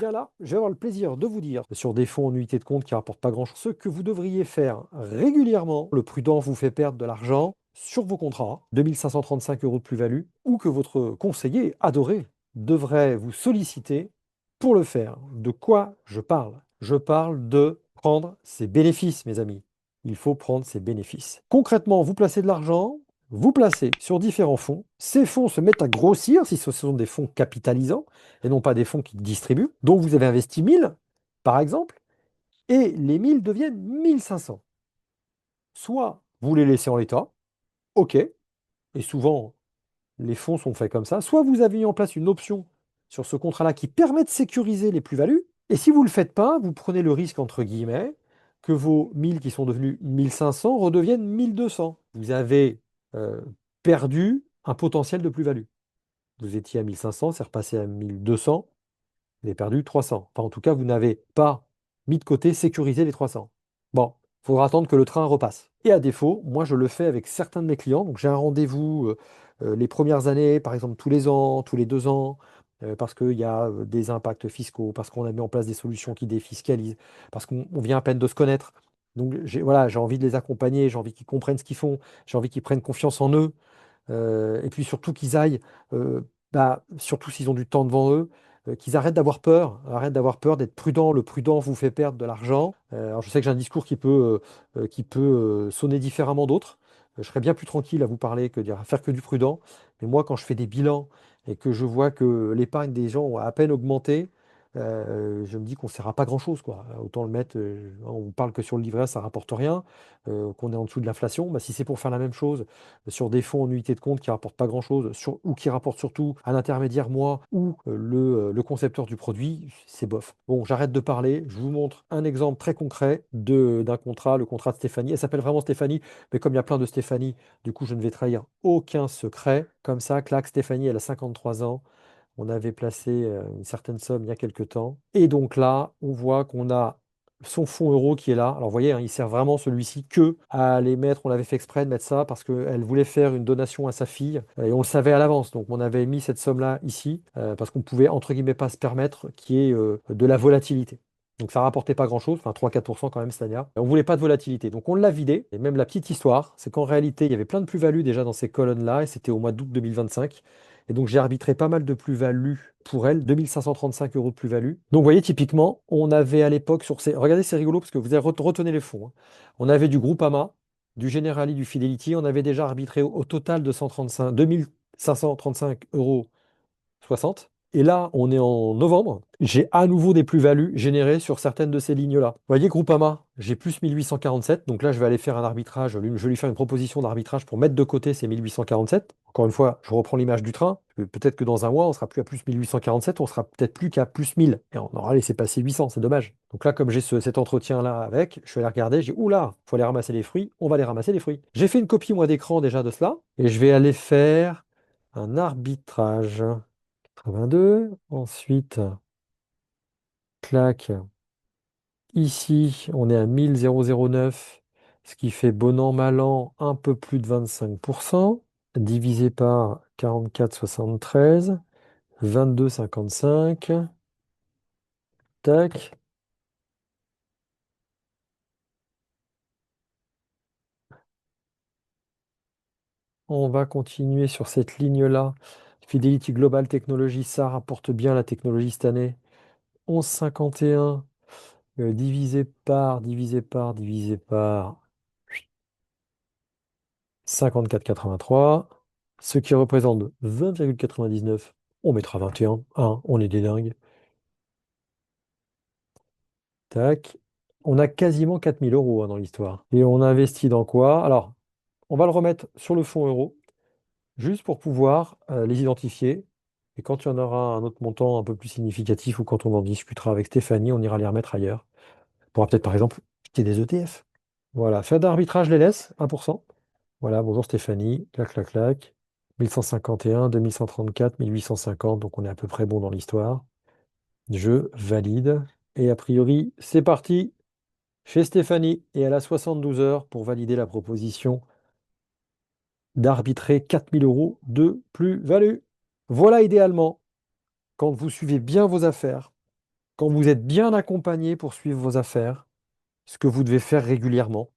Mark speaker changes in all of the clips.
Speaker 1: bien là, je vais avoir le plaisir de vous dire sur des fonds en unité de compte qui rapportent pas grand-chose, ce que vous devriez faire régulièrement. Le prudent vous fait perdre de l'argent sur vos contrats, 2535 euros de plus-value, ou que votre conseiller adoré devrait vous solliciter pour le faire. De quoi je parle? Je parle de prendre ses bénéfices, mes amis. Il faut prendre ses bénéfices. Concrètement, vous placez de l'argent, vous placez sur différents fonds. Ces fonds se mettent à grossir si ce sont des fonds capitalisants et non pas des fonds qui distribuent. Donc vous avez investi 1000, par exemple, et les 1000 deviennent 1500. Soit vous les laissez en l'état, ok, et souvent les fonds sont faits comme ça, soit vous avez mis en place une option sur ce contrat-là qui permet de sécuriser les plus-values, et si vous ne le faites pas, vous prenez le risque, entre guillemets, que vos 1000 qui sont devenus 1500 redeviennent 1200. Vous avez euh, perdu un potentiel de plus-value. Vous étiez à 1500, c'est repassé à 1200, vous avez perdu 300. Enfin, en tout cas, vous n'avez pas mis de côté, sécurisé les 300. Bon, il faudra attendre que le train repasse. Et à défaut, moi, je le fais avec certains de mes clients. Donc, j'ai un rendez-vous les premières années, par exemple, tous les ans, tous les 2 ans, parce qu'il y a des impacts fiscaux, parce qu'on a mis en place des solutions qui défiscalisent, parce qu'on vient à peine de se connaître. Donc, voilà, j'ai envie de les accompagner, j'ai envie qu'ils comprennent ce qu'ils font, j'ai envie qu'ils prennent confiance en eux. Et puis surtout qu'ils aillent, surtout s'ils ont du temps devant eux, qu'ils arrêtent d'avoir peur d'être prudent. Le prudent vous fait perdre de l'argent. Alors je sais que j'ai un discours qui peut sonner différemment d'autres. Je serais bien plus tranquille à vous parler que à faire que du prudent. Mais moi, quand je fais des bilans et que je vois que l'épargne des gens a à peine augmenté, je me dis qu'on ne sert à pas grand-chose, quoi. Autant le mettre, on parle que sur le livret A, ça rapporte rien, qu'on est en dessous de l'inflation. Bah, si c'est pour faire la même chose sur des fonds en unité de compte qui rapportent pas grand-chose, ou qui rapportent surtout à l'intermédiaire, moi, ou le concepteur du produit, c'est bof. Bon, j'arrête de parler, je vous montre un exemple très concret d'un contrat, le contrat de Stéphanie. Elle s'appelle vraiment Stéphanie, mais comme il y a plein de Stéphanie, du coup, je ne vais trahir aucun secret. Comme ça, clac, Stéphanie, elle a 53 ans. On avait placé une certaine somme il y a quelque temps. Et donc là, on voit qu'on a son fonds euro qui est là. Alors vous voyez, hein, il sert vraiment celui-ci que à aller mettre, on l'avait fait exprès de mettre ça parce qu'elle voulait faire une donation à sa fille et on le savait à l'avance. Donc on avait mis cette somme-là ici parce qu'on pouvait entre guillemets pas se permettre qu'il y ait de la volatilité. Donc ça rapportait pas grand-chose, enfin 3-4% quand même cette année. On voulait pas de volatilité. Donc on l'a vidé. Et même la petite histoire, c'est qu'en réalité, il y avait plein de plus-values déjà dans ces colonnes-là et c'était au mois d'août 2025. Et donc, j'ai arbitré pas mal de plus-value pour elle, 2535 euros de plus-value. Donc, vous voyez, typiquement, on avait à l'époque sur ces. Regardez, c'est rigolo parce que vous avez retenez les fonds, hein. On avait du Groupama, du Generali, du Fidelity. On avait déjà arbitré au total de 135, 2535 euros 60. Et là, on est en novembre. J'ai à nouveau des plus-values générées sur certaines de ces lignes-là. Vous voyez, Groupama, j'ai plus 1847. Donc là, je vais aller faire un arbitrage. Je vais lui faire une proposition d'arbitrage pour mettre de côté ces 1847. Encore une fois, je reprends l'image du train. Peut-être que dans un mois, on sera plus à plus 1847, on sera peut-être plus qu'à plus 1000. Et on aura laissé passer 800, c'est dommage. Donc là, comme j'ai cet entretien-là avec, je vais aller regarder. J'ai, oula, il faut aller ramasser les fruits. On va aller ramasser les fruits. J'ai fait une copie, moi, d'écran déjà de cela. Et je vais aller faire un arbitrage. 82. Ensuite, clac. Ici, on est à 1009, ce qui fait bon an, mal an, un peu plus de 25%, divisé par 44,73, 22,55. Tac. On va continuer sur cette ligne-là. Fidelity Global Technology, ça rapporte bien la technologie cette année. 11,51 divisé par 54,83, ce qui représente 20,99. On mettra 21, hein, on est des dingues. Tac. On a quasiment 4000 euros hein, dans l'histoire. Et on investit dans quoi? Alors, on va le remettre sur le fonds euro, juste pour pouvoir les identifier. Et quand il y en aura un autre montant un peu plus significatif ou quand on en discutera avec Stéphanie, on ira les remettre ailleurs. On pourra peut-être par exemple acheter des ETF. Voilà, fait d'arbitrage, je les laisse, 1%. Voilà, bonjour Stéphanie, clac, clac, clac. 1151, 2134, 1850, donc on est à peu près bon dans l'histoire. Je valide. Et a priori, c'est parti chez Stéphanie. Et elle a 72 heures pour valider la proposition d'arbitrer 4000 euros de plus-value. Voilà idéalement, quand vous suivez bien vos affaires, quand vous êtes bien accompagné pour suivre vos affaires, ce que vous devez faire régulièrement,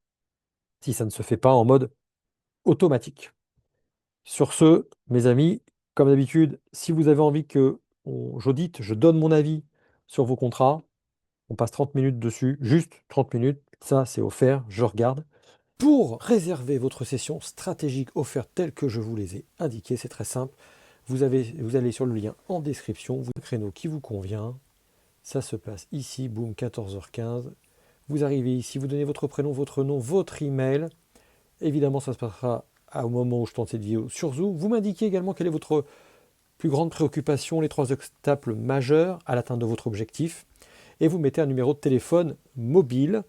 Speaker 1: si ça ne se fait pas en mode automatique. Sur ce, mes amis, comme d'habitude, si vous avez envie que j'audite, je donne mon avis sur vos contrats, on passe 30 minutes dessus, juste 30 minutes, ça c'est offert, je regarde. Pour réserver votre session stratégique offerte telle que je vous les ai indiquées, c'est très simple. Vous allez sur le lien en description, vous avez un créneau qui vous convient. Ça se passe ici, boum, 14h15. Vous arrivez ici, vous donnez votre prénom, votre nom, votre email. Évidemment, ça se passera au moment où je tourne cette vidéo sur Zoom. Vous m'indiquez également quelle est votre plus grande préoccupation, les 3 obstacles majeurs à l'atteinte de votre objectif. Et vous mettez un numéro de téléphone mobile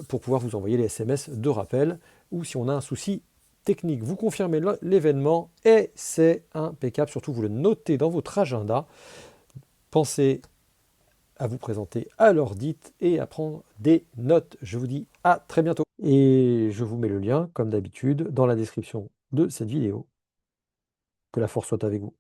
Speaker 1: pour pouvoir vous envoyer les SMS de rappel ou si on a un souci technique. Vous confirmez l'événement et c'est impeccable. Surtout, vous le notez dans votre agenda. Pensez à vous présenter à l'heure dite et à prendre des notes. Je vous dis à très bientôt. Et je vous mets le lien, comme d'habitude, dans la description de cette vidéo. Que la force soit avec vous.